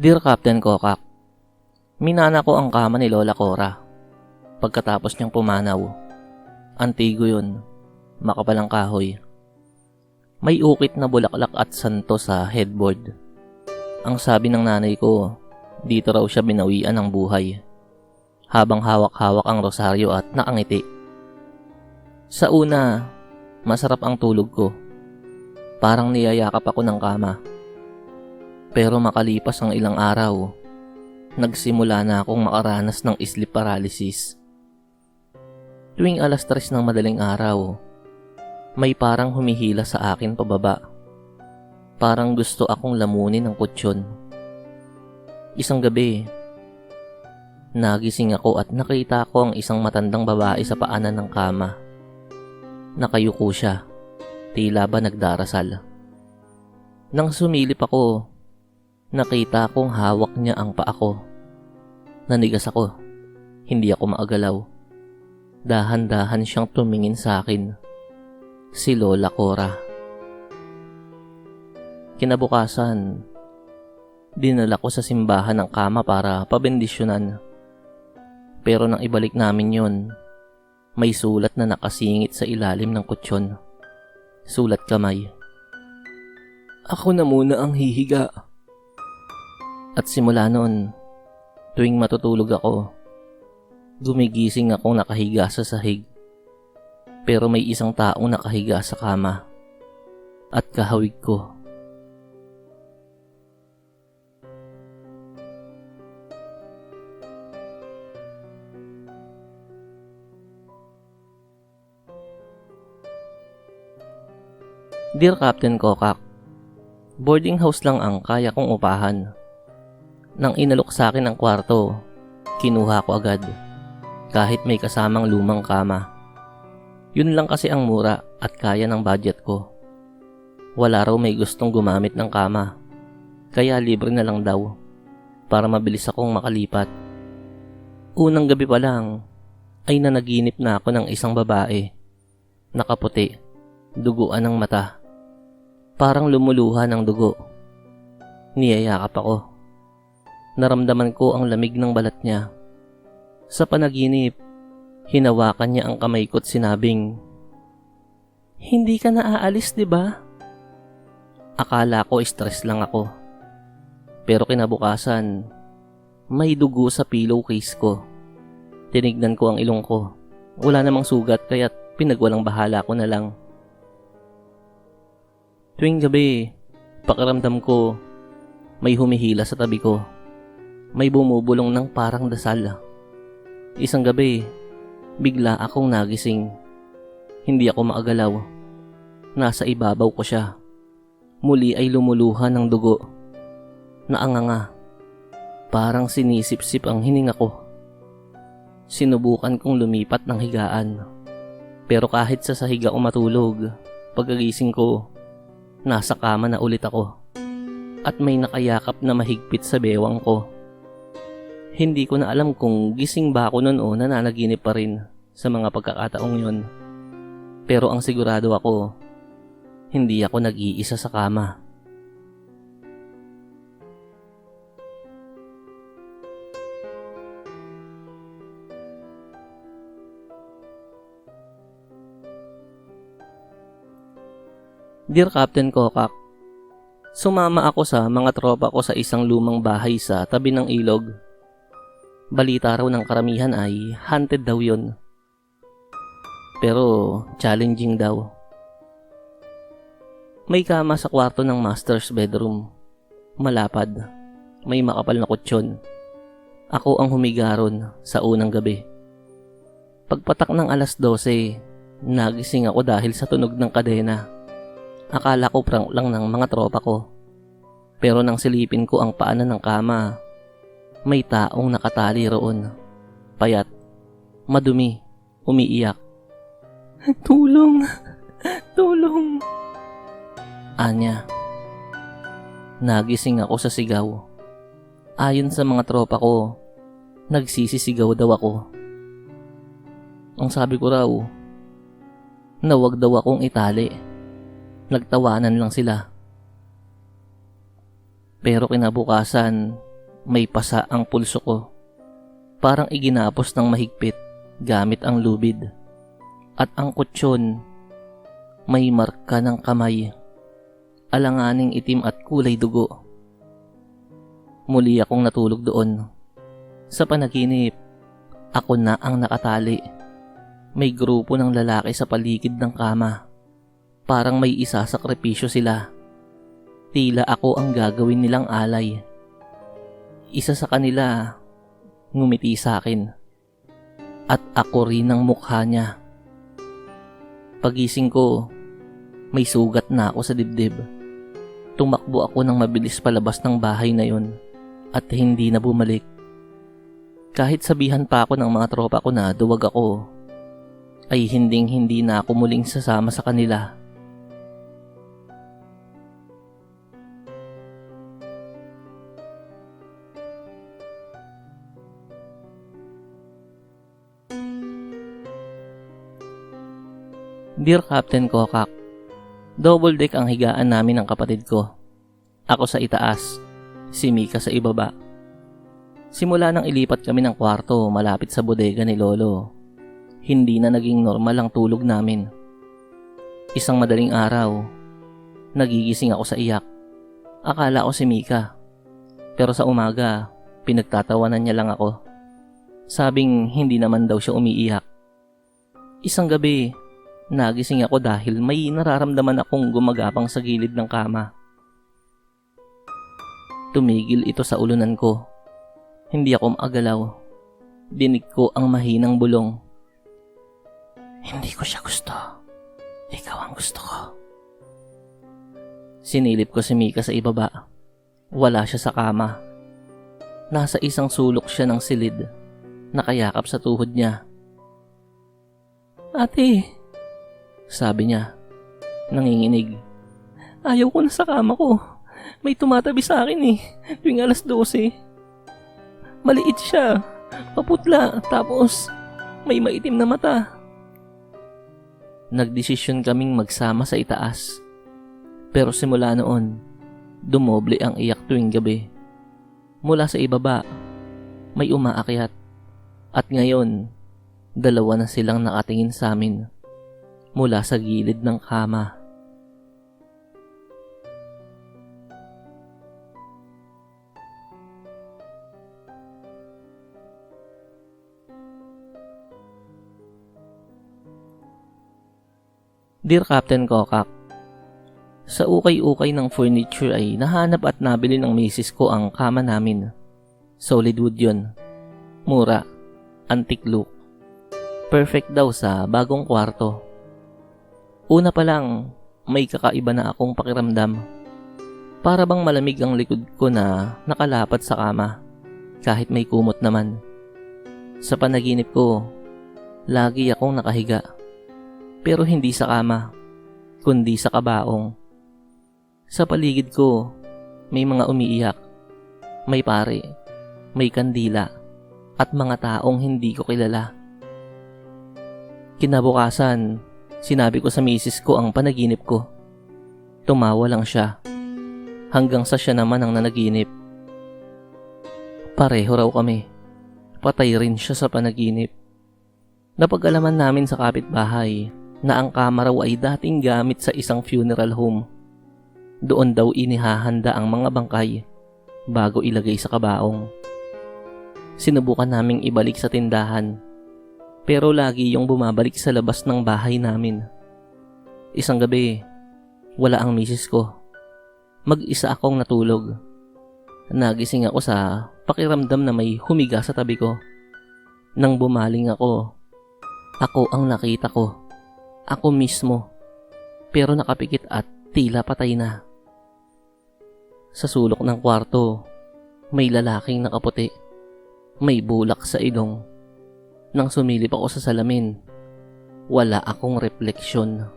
Dear Captain Kokak, minana ko ang kama ni Lola Cora. Pagkatapos niyang pumanaw, antigo yun, makapalang kahoy. May ukit na bulaklak at santo sa headboard. Ang sabi ng nanay ko, dito raw siya binawian ng buhay. Habang hawak-hawak ang rosaryo at nakangiti. Sa una, masarap ang tulog ko. Parang niyayakap ako ng kama. Pero makalipas ang ilang araw, nagsimula na akong makaranas ng sleep paralysis. Tuwing 3:00 ng madaling araw, may parang humihila sa akin pababa. Parang gusto akong lamunin ng kutsyon. Isang gabi, nagising ako at nakita ko ang isang matandang babae sa paanan ng kama. Nakayuko siya, tila ba nagdarasal. Nang sumilip ako, nakita kong hawak niya ang paa ko. Nanigas ako, hindi ako maagalaw. Dahan-dahan siyang tumingin sa akin. Si Lola Cora. Kinabukasan, dinala ko sa simbahan ng kama para pabendisyonan. Pero nang ibalik namin yon, may sulat na nakasingit sa ilalim ng kutsyon. Sulat kamay. Ako na muna ang hihiga. At simula noon, tuwing matutulog ako, gumigising akong nakahiga sa sahig. Pero may isang taong nakahiga sa kama at kahawig ko. Dear Captain Kokak, boarding house lang ang kaya kong upahan. Nang inalok sa akin ang kwarto, kinuha ko agad, kahit may kasamang lumang kama. Yun lang kasi ang mura at kaya ng budget ko. Wala raw may gustong gumamit ng kama, kaya libre na lang daw, para mabilis akong makalipat. Unang gabi pa lang, ay nanaginip na ako ng isang babae. Nakaputi, duguan ng mata. Parang lumuluha ng dugo. Niyayakap ako. Naramdaman ko ang lamig ng balat niya. Sa panaginip, hinawakan niya ang kamay ko't sinabing, "Hindi ka na aalis, di ba?" Akala ko stress lang ako. Pero kinabukasan, may dugo sa pillowcase ko. Tinignan ko ang ilong ko. Wala namang sugat kaya't pinagwalang bahala ko na lang. Tuwing gabi, pakiramdam ko, may humihila sa tabi ko. May bumubulong ng parang dasal. Isang gabi, bigla akong nagising. Hindi ako maagalaw. Nasa ibabaw ko siya. Muli ay lumuluha ng dugo. Naanganga. Parang sinisip-sip ang hininga ko. Sinubukan kong lumipat ng higaan. Pero kahit sa sahig ako matulog, pagkagising ko, nasa kama na ulit ako. At may nakayakap na mahigpit sa bewang ko. Hindi ko na alam kung gising ba ako noon o nananaginip pa rin sa mga pagkakataong yon. Pero ang sigurado ako, hindi ako nag-iisa sa kama. Dear Captain Kokak, sumama ako sa mga tropa ko sa isang lumang bahay sa tabi ng ilog. Balita raw ng karamihan ay haunted daw yun. Pero challenging daw. May kama sa kwarto ng master's bedroom. Malapad. May makapal na kutsyon. Ako ang humiga ron sa unang gabi. Pagpatak ng 12:00, nagising ako dahil sa tunog ng kadena. Akala ko prank lang ng mga tropa ko. Pero nang silipin ko ang paanan ng kama, may taong nakatali roon. Payat, madumi, umiiyak. "Tulong! Tulong!" Anya. Nagising ako sa sigaw. Ayon sa mga tropa ko, nagsisisigaw daw ako. Ang sabi ko raw, na wag daw akong itali. Nagtawanan lang sila. Pero kinabukasan, May pasa ang pulso ko. Parang iginapos ng mahigpit gamit ang lubid. At ang kutsyon, may marka ng kamay. Alanganing itim at kulay dugo. Muli akong natulog doon. Sa panaginip, ako na ang nakatali. May grupo ng lalaki sa paligid ng kama. Parang may isasakripisyo sila. Tila ako ang gagawin nilang alay. Isa sa kanila, ngumiti sa akin. At ako rin ang mukha niya. Pagising ko, may sugat na ako sa dibdib. Tumakbo ako ng mabilis palabas ng bahay na yun at hindi na bumalik. Kahit sabihan pa ako ng mga tropa ko na duwag ako, ay hindi na ako muling sasama sa kanila. Dear Captain Kokak, double deck ang higaan namin ng kapatid ko. Ako sa itaas, si Mika sa ibaba. Simula nang ilipat kami ng kwarto malapit sa bodega ni Lolo, hindi na naging normal ang tulog namin. Isang madaling araw, nagigising ako sa iyak. Akala ko si Mika, pero sa umaga, pinagtatawanan niya lang ako. Sabing hindi naman daw siya umiiyak. Isang gabi, nagising ako dahil may nararamdaman akong gumagapang sa gilid ng kama. Tumigil ito sa ulunan ko. Hindi ako maagalaw. Dinig ko ang mahinang bulong. Hindi ko siya gusto. Ikaw ang gusto ko. Sinilip ko si Mika sa ibaba. Wala siya sa kama. Nasa isang sulok siya ng silid. Nakayakap sa tuhod niya. Ate, sabi niya, nanginginig. Ayaw ko na sa kama ko. May tumatabi sa akin tuwing 12:00. Maliit siya, paputla, tapos may maitim na mata. Nagdesisyon kaming magsama sa itaas. Pero simula noon, dumoble ang iyak tuwing gabi. Mula sa ibaba, may umaakyat. At ngayon, dalawa na silang nakatingin sa amin mula sa gilid ng kama. Dear Captain Kokak, sa ukay-ukay ng furniture ay nahanap at nabili ng misis ko ang kama namin. Solid wood yun. Mura. Antique look. Perfect daw sa bagong kwarto. Una pa lang, may kakaiba na akong pakiramdam. Para bang malamig ang likod ko na nakalapat sa kama, kahit may kumot naman. Sa panaginip ko, lagi akong nakahiga. Pero hindi sa kama, kundi sa kabaong. Sa paligid ko, may mga umiiyak, may pare, may kandila, at mga taong hindi ko kilala. Kinabukasan, sinabi ko sa misis ko ang panaginip ko. Tumawa lang siya, hanggang sa siya naman ang nanaginip. Pareho raw kami, patay rin siya sa panaginip. Napag-alaman namin sa kapitbahay na ang kama raw ay dating gamit sa isang funeral home. Doon daw inihahanda ang mga bangkay bago ilagay sa kabaong. Sinubukan naming ibalik sa tindahan, pero lagi yung bumabalik sa labas ng bahay namin. Isang gabi, wala ang misis ko. Mag-isa akong natulog. Nagising ako sa pakiramdam na may humiga sa tabi ko. Nang bumaling ako ang nakita ko. Ako mismo, pero nakapikit at tila patay na. Sa sulok ng kwarto, may lalaking nakaputi. May bulak sa ilong. Nang sumilip ako sa salamin, wala akong refleksyon.